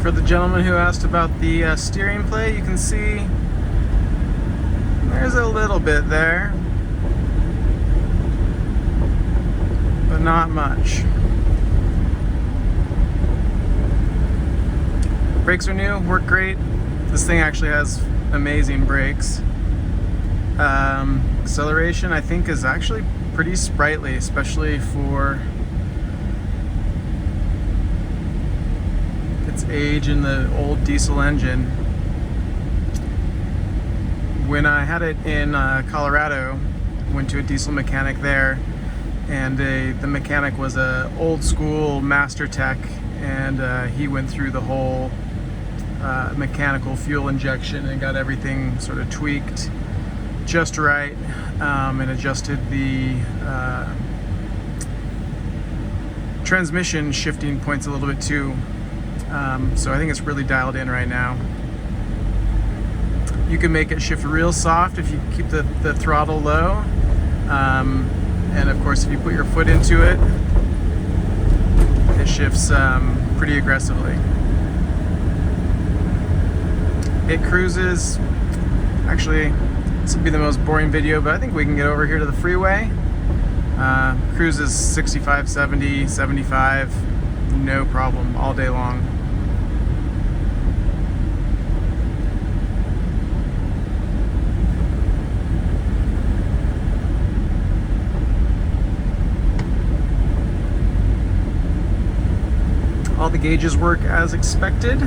For the gentleman who asked about the steering plate, you can see there's a little bit there, but not much. Brakes are new, work great. This thing actually has amazing brakes. Acceleration, I think, is actually pretty sprightly, especially for its age in the old diesel engine. When I had it in Colorado, went to a diesel mechanic there, and the mechanic was a old school master tech, and he went through the whole mechanical fuel injection and got everything sort of tweaked just right, and adjusted the transmission shifting points a little bit too. So I think it's really dialed in right now. You can make it shift real soft if you keep the throttle low, and of course if you put your foot into it, it shifts pretty aggressively. It cruises, actually this will be the most boring video, but I think we can get over here to the freeway. Cruises 65, 70, 75, no problem, all day long. All the gauges work as expected.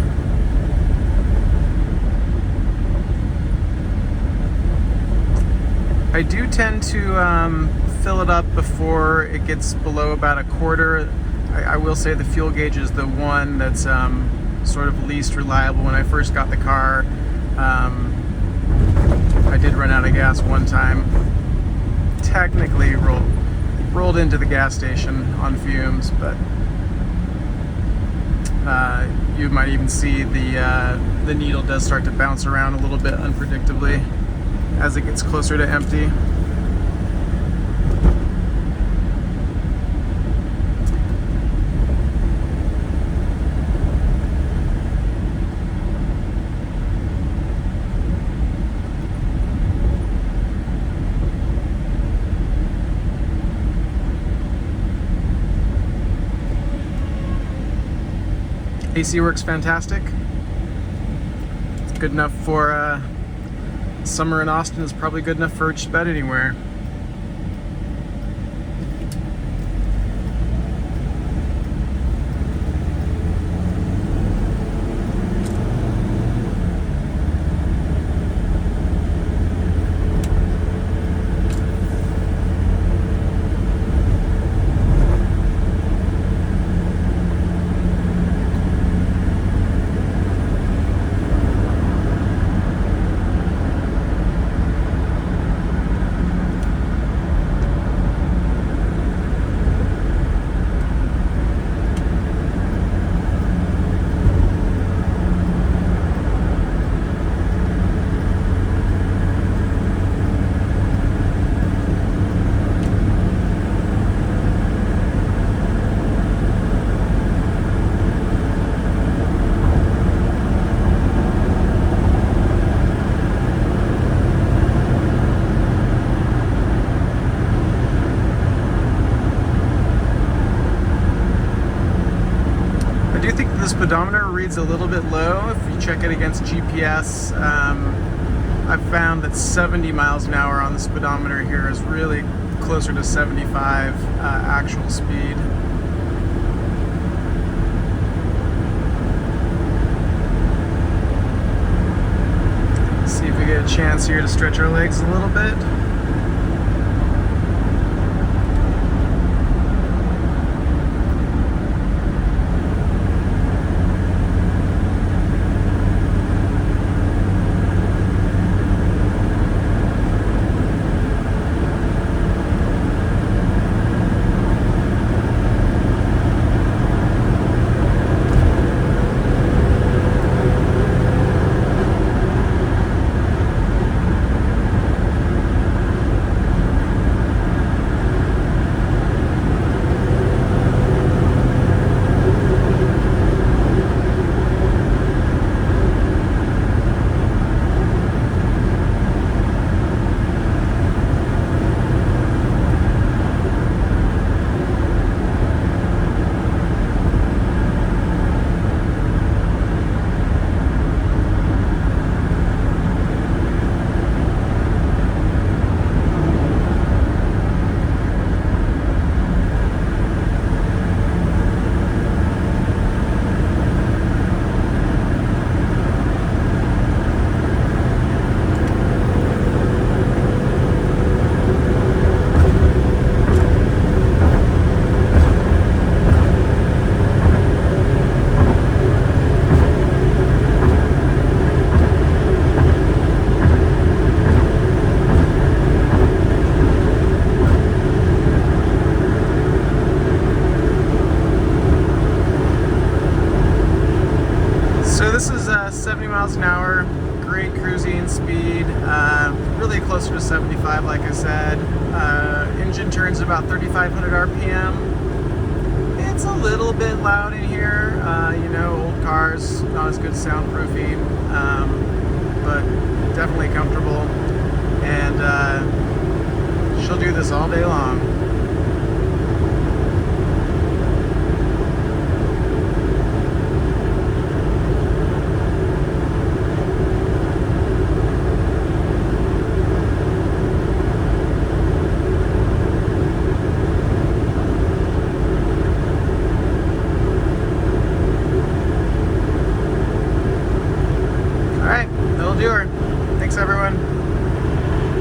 I do tend to fill it up before it gets below about a quarter. I will say the fuel gauge is the one that's sort of least reliable. When I first got the car, I did run out of gas one time. Technically rolled into the gas station on fumes, but you might even see the needle does start to bounce around a little bit unpredictably as it gets closer to empty. AC works fantastic. It's good enough for summer in Austin. Is probably good enough for just about anywhere. Speedometer reads a little bit low if you check it against GPS. I've found that 70 miles an hour on the speedometer here is really closer to 75 actual speed. See if we get a chance here to stretch our legs a little bit. 70 miles an hour, great cruising speed, really closer to 75 like I said. Engine turns at about 3,500 RPM. It's a little bit loud in here, you know, old cars, not as good soundproofing, but definitely comfortable, and she'll do this all day long.